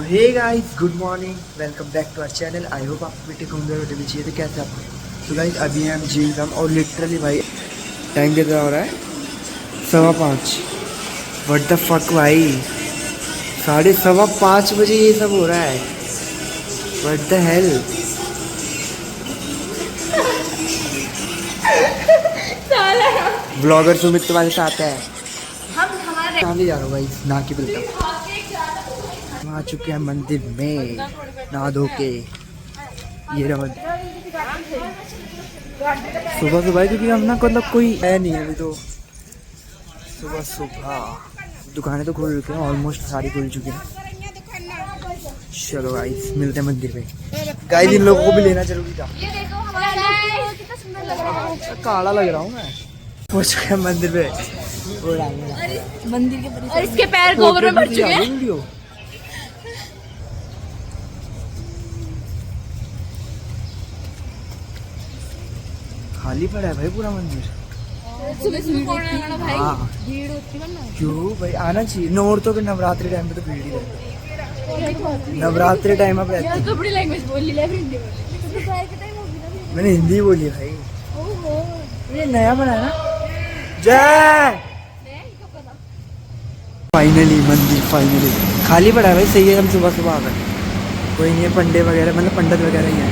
Hey guys, good morning, welcome back to our channel. I hope आप भी ठीक होंगे और भी चाहिए तो कैसे आप। तो गाइस अभी हम जिम हम और लिटरली भाई टाइम कितना हो रहा है? 5:15। व्हाट द फक भाई, 5:15 बजे ये सब हो रहा है। What the hell. Blogger Sumit तुम्हारे साथ है। कहाँ जा रहा हूँ भाई? ना की बिल्कुल आ चुके हैं मंदिर में नहा धो के। ये रहा मंदिर। सुबह सुबह क्योंकि हम ना मतलब कोई है नहीं अभी तो सुबह सुबह दुकानें तो खुल चुकी हैं, ऑलमोस्ट सारी खुल चुकी हैं। चलो गाइस मिलते हैं मंदिर में। गाइस इन लोगों को भी लेना जरूरी था। काला लग रहा हूँ मैं। पहुंच चुके हैं मंदिर में। मंदिर के परिसर इसके पैर गोबर में भर चुके हैं। खाली पड़ा है भाई पूरा मंदिर। हाँ। क्यों भाई आना चाहिए। नौरतों के नवरात्रि टाइम पे तो भीड़ ही रहती है। नवरात्रि टाइम पे रहती है। तो बड़ी लैंग्वेज बोल ली, हिंदी मैंने हिंदी बोली भाई। ये नया बना है ना। जय। फाइनली मंदिर फाइनली खाली पड़ा है भाई। सही है, हम सुबह सुबह आ गए। कोई नहीं है, पंडे वगैरह मतलब पंडित वगैरह ही है।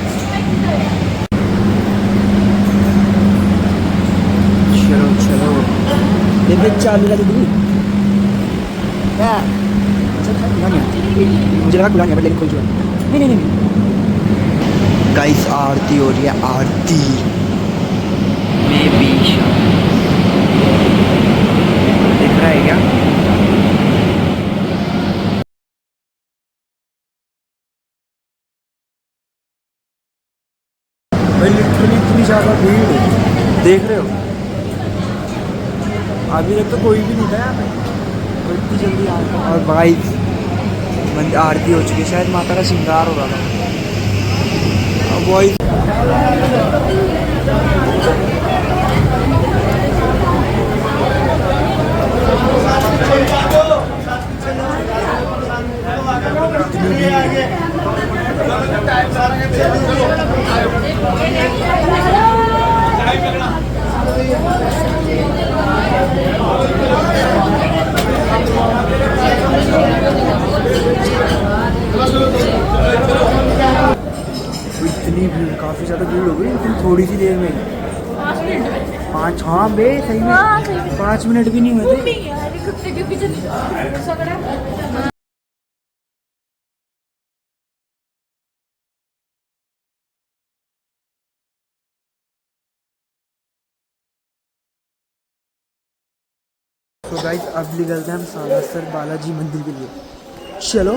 चलो चलो ये चालू है दिल्ली। मुझे लगा खुला नहीं है लेकिन खुल चुका है। नहीं। गाइस आरती हो रही है, आरती में भी दिख रहा है क्या? भाई लिटरली इतनी ज़्यादा भीड़ है, देख रहे हो। अभी तक तो कोई भी नहीं था यहाँ पे, तो इतनी जल्दी आ गया। और भाई आरती हो चुकी है, शायद माता का श्रृंगार हो रहा था। अब वही इतनी भीड़, काफ़ी ज़्यादा भीड़ हो गई लेकिन थोड़ी सी देर में 5 हाँ बे सही में 5 मिनट भी नहीं हुए थे। तो गाइस अब निकलते हैं हम सालासर बालाजी मंदिर के लिए। चलो।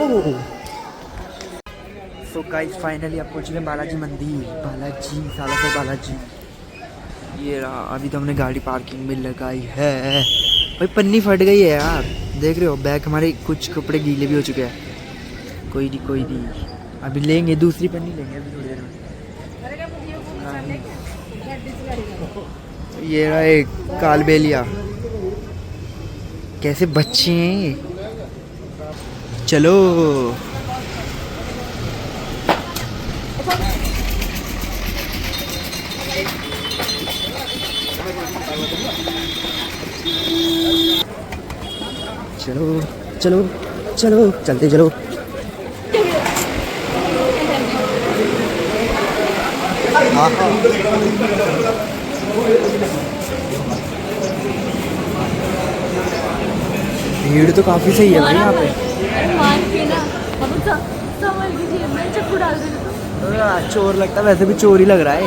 तो गाइस फाइनली आप पहुंच गए बालाजी मंदिर। बालाजी सालासर बालाजी ये रहा। अभी तो हमने गाड़ी पार्किंग में लगाई है। भाई पन्नी फट गई है यार, देख रहे हो। बैग हमारे कुछ कपड़े गीले भी हो चुके हैं। कोई नहीं अभी लेंगे, दूसरी पन्नी लेंगे अभी थोड़ी देर में। ये रहा एक कालबेलिया। कैसे बच्चे हैं ये। चलो चलो चलो चलो चलते चलो। हाँ भीड़ तो काफी सही है भाई यहाँ पे। चोर लगता है, वैसे भी चोर ही लग रहा है।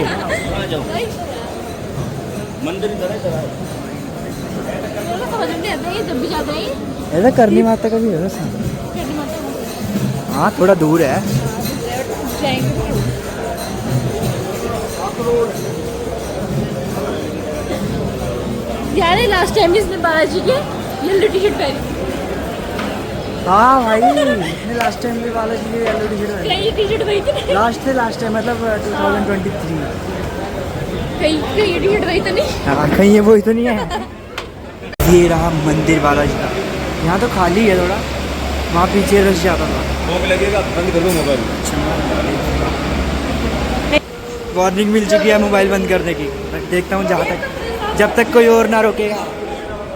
ऐसा करनी माता का भी है वैसा। हाँ थोड़ा दूर है। यार लास्ट टाइम इसने बालाजी के येलो टी शर्ट पहनी। हाँ भाई इसने लास्ट टाइम भी बालाजी की येलो टी शर्ट पहनी। टी शर्ट वही थी लास्ट टाइम मतलब 2023। कहीं ये टी शर्ट वही तो नहीं। हाँ कहीं ये वही तो नहीं है। ये रहा मंदिर बालाजी का। यहाँ तो खाली है थोड़ा। वहाँ पीछे रश जाता था। भोग लगेगा बंद कर दो मोबाइल। वार्निंग मिल चुकी है मोबाइल बंद करने की। मैं देखता हूँ जब तक कोई और ना रोकेगा,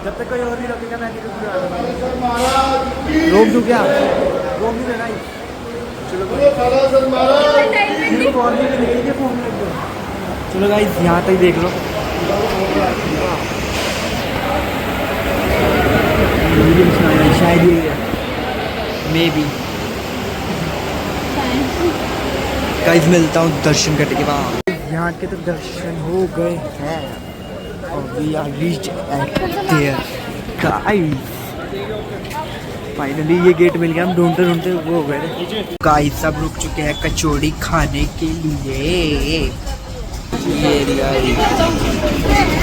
जब तक कोई और नहीं रोकेगा मैं नहीं रोक दूँ क्या? रोक नहीं देना। चलो गाइस यहाँ तक देख लो। शायद ये है, मे बी। गाइस मिलता हूँ दर्शन करने के बाद। यहाँ के तो दर्शन हो गए हैं और we are reach at there guys. Finally ये गेट मिल गया। हम ढूंढते ढूंढते वो हो गए। गाइस सब रुक चुके हैं कचौड़ी खाने के लिए। ये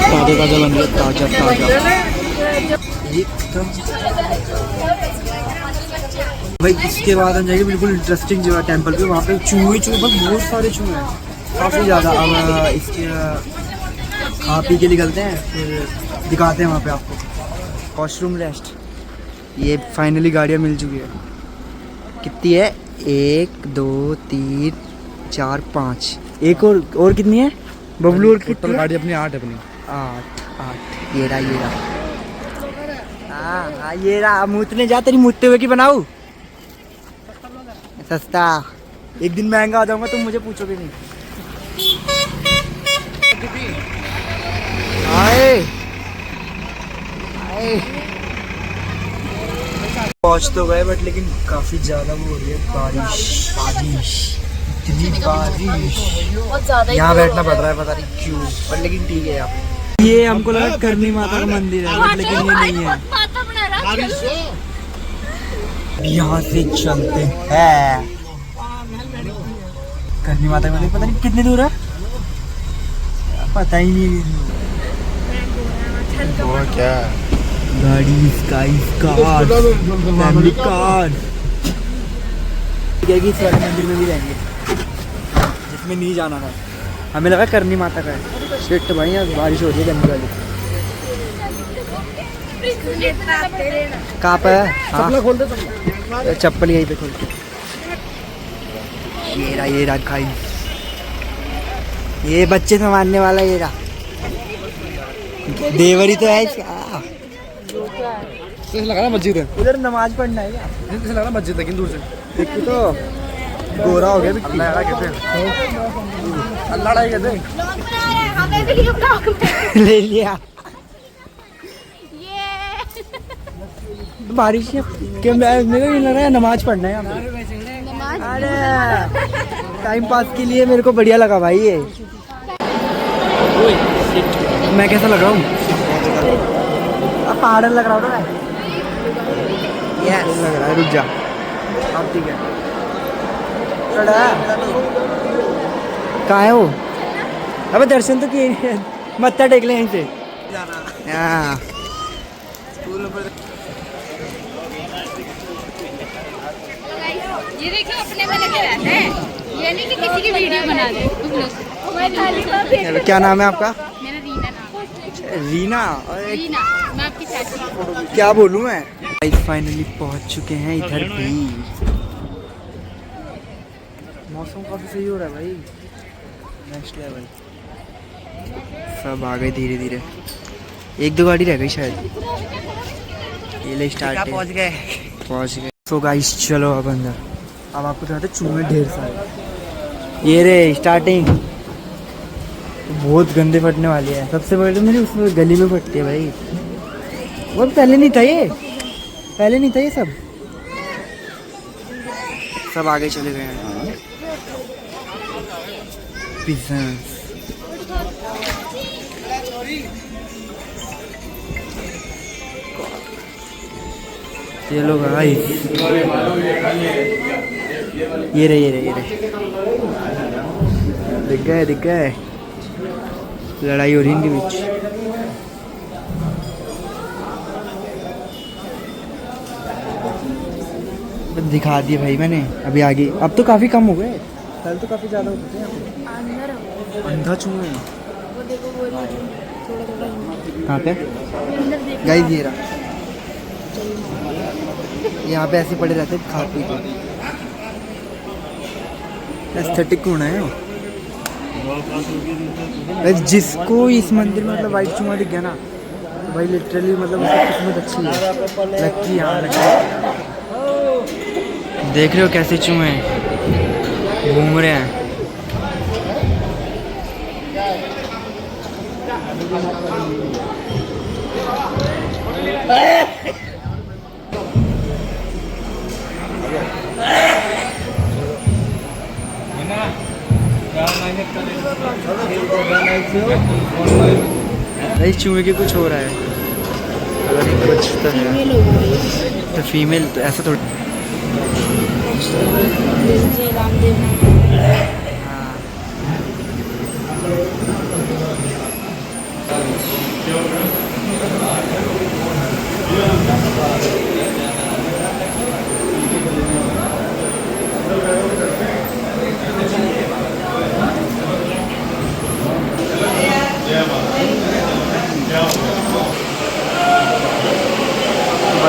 ताजा ताजा बन गया, ताजा ताजा एकदम। भाई इसके बाद हम जाएंगे बिल्कुल इंटरेस्टिंग जगह टेंपल पे। वहाँ पे चूहे बस बहुत सारे चूहे हैं, काफ़ी ज़्यादा। अब इसके खा पी के निकलते हैं, फिर दिखाते हैं वहाँ पे आपको वॉशरूम रेस्ट। ये फाइनली गाड़ियाँ मिल चुकी है। कितनी है? 1 2 3 4 5। एक और कितनी है बबलू? और कितनी गाड़ी अपनी 8 अपनी 8। ये रहा हाँ ये रहा। मूतने जा, तेरी मूतते हुए की बनाऊँ? सस्ता। एक दिन महंगा आ जाऊंगा तुम मुझे पूछोगे नहीं। आए पहुंच तो गए बट लेकिन काफी ज्यादा वो हो रही है बारिश। इतनी बारिश बहुत ज्यादा यहाँ बैठना पड़ रहा है, पता नहीं क्यों, पर लेकिन ठीक है। यहाँ ये हमको लगा करनी माता का मंदिर है बट लेकिन ये नहीं है। यहाँ से चलते हैं करनी माता का मंदिर। पता नहीं कितनी दूर है, पता ही नहीं। और क्या गाड़ी कार फैमिली कार इस वाले मंदिर में भी रहेंगे जिसमें नहीं जाना था। हमें लगा करनी माता का है। शिट भाई यहाँ बारिश हो रही है गंदी वाली। कहाँ पे है? हाँ खोल दे चप्पल यहीं पे खोल के। ये रहा खाई। ये बच्चे संभालने वाला ये रहा। देवरी तो है इसका। लग रहा मस्जिद है, उधर नमाज पढ़ना है क्या? लग रहा मस्जिद है दूर से। देखो तो गोरा हो गया। अल्लाह कहते ले लिया। बारिश के मेरे को नहीं लग रहा है नमाज पढ़ना है यहाँ। अरे टाइम पास के लिए मेरे को बढ़िया लगा भाई ये। मैं कैसा लग रहा हूँ? अब पहाड़ लग रहा हूँ ना मैं। यस लग रहा है। रुक जा अब ठीक है। कहाँ है वो? अबे दर्शन तो किए, मत्था टेक ले यहीं से। हाँ ये देखो अपने में लगे रहते हैं, ये नहीं कि किसी की वीडियो बना दे तुम लोग। क्या नाम है आपका? मेरा रीना नाम है। रीना? रीना, मैं आपकी चाची। क्या बोलूँ मैं? फाइनली पहुंच चुके हैं इधर भी। मौसम काफी सही हो रहा है भाई, नेक्स्ट लेवल। सब आ गए धीरे धीरे। 1-2 गाड़ी रह गई शायद। ये ले स्टार्ट पहुंच गए। तो गाइस चलो अब अंदर। अब आपको दिखाते चूहे ढेर सारे। ये रे स्टार्टिंग बहुत गंदे फटने वाली है। सबसे पहले तो मेरी उस गली में फटती है भाई। वो पहले नहीं था ये, पहले नहीं था ये। सब आगे चले गए हैं। पिज़्ज़ा ये लोग भाई। ये रहे दिख गए। लड़ाई हो रही इनके बीच। दिखा दिए भाई मैंने। अभी आगे अब तो काफी कम हो गए, पहले तो काफी ज्यादा होते थे। अंधा चूहा है। कहाँ पे? गाइस ये रहा। यहाँ पे ऐसे पड़े रहते खा पी के। एस्थेटिक कौन है भाई? जिसको इस मंदिर में मतलब वाइट चूहा दिख गया ना तो भाई लिटरली मतलब उसकी किस्मत अच्छी है, लकी। यहाँ देख रहे हो कैसे चूहे घूम रहे हैं। भाई चूहे के कुछ हो रहा है, पता नहीं कुछ तो है। तो फीमेल तो ऐसा थोड़ा।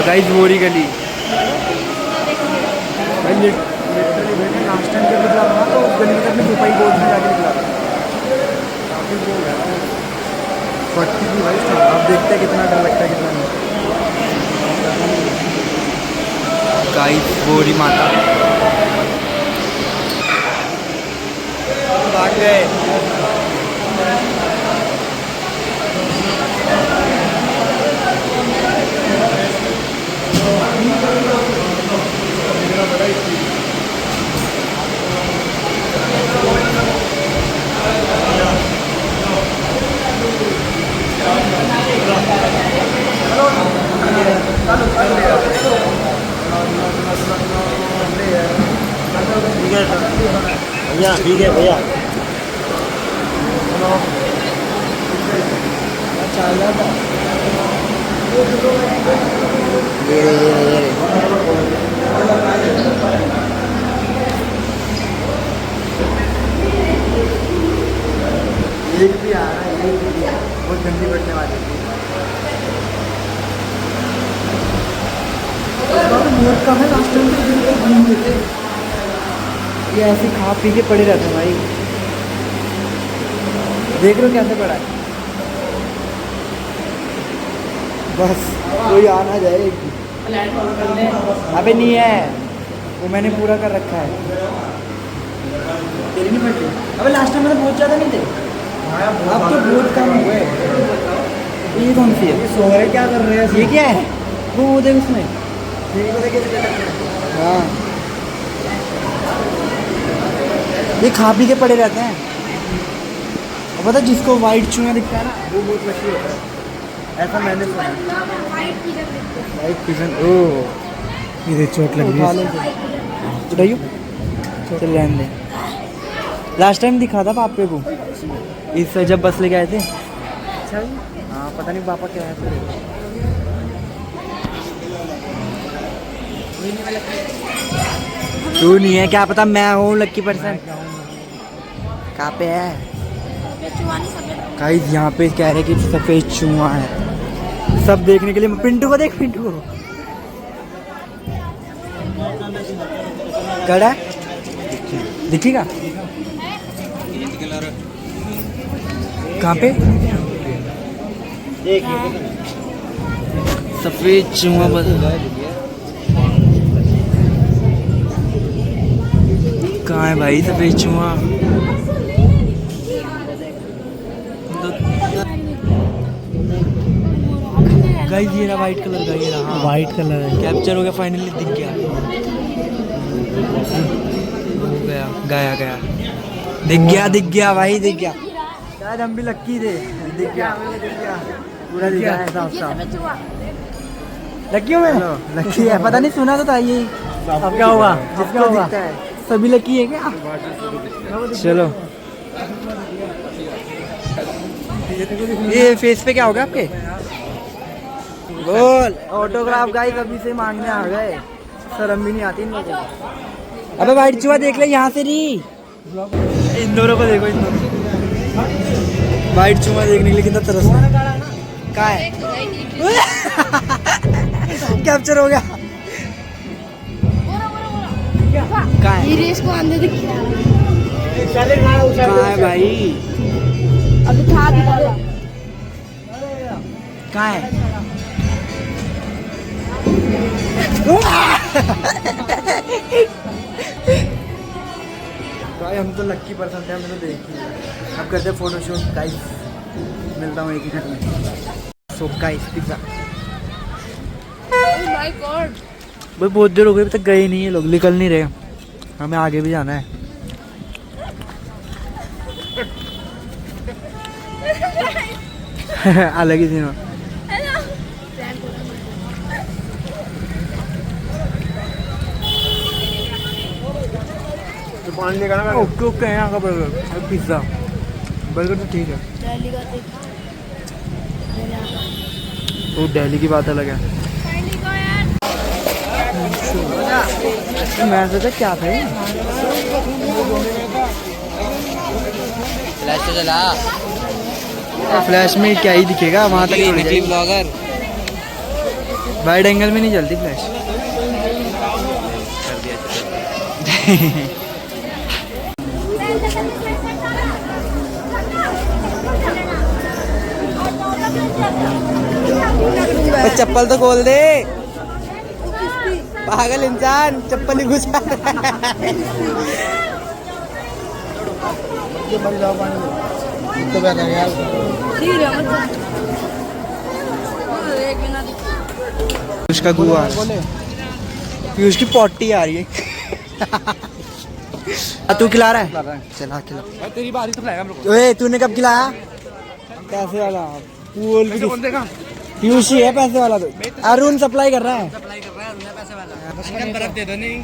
गाइस बोरी गली भाई लिटरली मैंने लास्ट टाइम जब निकला था तो उस गली में दुबई बोर्ड में जाके निकला था। काफ़ी वो है फटती थी भाई। अब देखते हैं कितना डर लगता है कितना नहीं। गाइस बोरी माता भाग गए। भैया ठीक है भैया। एक भी आ रहा है, एक भी बहुत गंदी बैठने वाली है। मोर का है लास्ट टाइम घूम लेते, ये ऐसे खा पी के पड़े रहते हैं भाई। देख रहे हो कैसे पड़ा है? बस कोई आ ना जाए। अबे नहीं है, वो मैंने पूरा कर रखा है। तेरी नहीं पड़ती? अबे लास्ट टाइम में तो बहुत ज़्यादा नहीं थे, अब तो बहुत कम हुए। ये कौन सी है? सोहरे क्या कर रहे हैं? ये क्या है? वो देख उसमें। हाँ ये खा पी के पड़े रहते हैं। और पता जिसको वाइट चूहा दिखता है ना वो बहुत लकी होता है, ऐसा मैंने सुना। White pigeon. ओह ये चोट लग रही है। उठाइयो, चल रहने दे। लास्ट टाइम दिखा था पापे को इस जब बस लेके आए थे। अच्छा हाँ पता नहीं पापा क्या है। तू नहीं है क्या पता, मैं हूँ लक्की पर्सन। कहाँ पे है गाइस? यहाँ पे कह रहे कि सफेद चूहा है। सब देखने के लिए पिंटू को देख, पिंटू को कड़ा दिखेगा कहाँ पे? सफेद चूहा बस कहाँ है भाई सफेद चूहा? गाइस ये रहा वाइट कलर का, ये रहा वाइट कलर है। कैप्चर हो गया फाइनली, दिख गया। हो गया, गया गया, दिख गया भाई, दिख गया। शायद हम भी लक्की थे, दिख गया पूरा, दिख गया साफ साफ। लक्की हूँ मैं, लक्की है। पता नहीं सुना तो था ये। अब क्या होगा? अब क्या होगा? सभी लकी है क्या? चलो ये फेस पे क्या होगा आपके? बोल ऑटोग्राफ। गाइस अभी से मांगने आ गए, शर्म भी नहीं आती इन लोगों को। अबे वाइट चूहा देख ले यहाँ से नहीं, इन दोनों को देखो, इन दोनों वाइट चूहा देखने के लिए कितना तरस है। कहाँ है? कैप्चर हो गया। कहाँ है? ये रेस को आंधे दिख कहाँ है भाई? अब था दिखा दो। कहाँ है? भाई हम तो लक्की पर्सन थे, हमने तो देख लिया। अब करते हैं फोटोशूट गाइस। मिलता हूँ 1 मिनट में। So guys pizza my God. भाई बहुत देर हो गई, अभी तक गए नहीं है लोग, निकल नहीं रहे। हमें आगे भी जाना है। अलग ही सीन। ओके ओके है यहाँ का बर्गर, पिज्ज़ा बर्गर तो ठीक है। दिल्ली का वो दिल्ली की बात अलग है। मैं सोचा क्या था ये? फ्लैश तो चला फ्लैश में क्या ही दिखेगा, वहाँ तक थोड़ी निकली जाएगी। ब्लॉगर वाइड एंगल में नहीं चलती फ्लैश। कर दिया चप्पल तो खोल दे पागल इंसान, चप्पल ही घुसा पीयूष का गुआ, पीयूष की पॉटी आ रही है। तू खिला रहा है? चला खिला। तेरी बारी तो खिलाएगा मेरे ओए तूने कब खिलाया? पैसे वाला पूल भी को देगा पीयूष ही है पैसे वाला। तो अरुण सप्लाई कर रहा है। सप्लाई कर रहा है पैसे वाला। बर्फ दे दो नहीं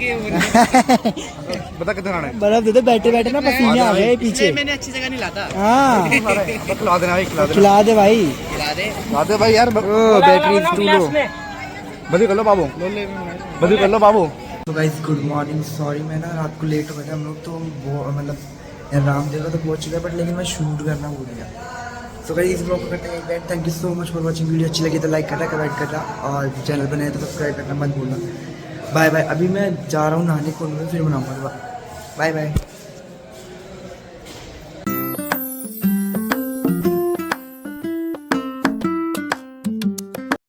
बता कितना है बर्फ दे दे, बैठे बैठे ना पसीने आ गए पीछे। मैंने अच्छी जगह नहीं लाता हाँ खिला देना भाई, खिला दे भाई। खिला दे भाई यार। ओ बैटरी तू लो। बदी कर लो बाबू, बदी कर लो बाबू। तो गाइस गुड मॉर्निंग। सॉरी मैं ना रात को लेट हो गया था। हम लोग तो वो मतलब रामदेव तो पहुंच चुका है, बट लेकिन मैं शूट करना भूल गया। तो गाइस इस ब्लॉग को करते हैं and. Thank you so much for watching. Video अच्छी लगी तो लाइक करना, कमेंट करना और चैनल पर नए तो सब्सक्राइब करना मत भूलना। Bye bye. अभी मैं जा रहा हूँ नहाने को, फिर बनाऊँगा। Bye bye.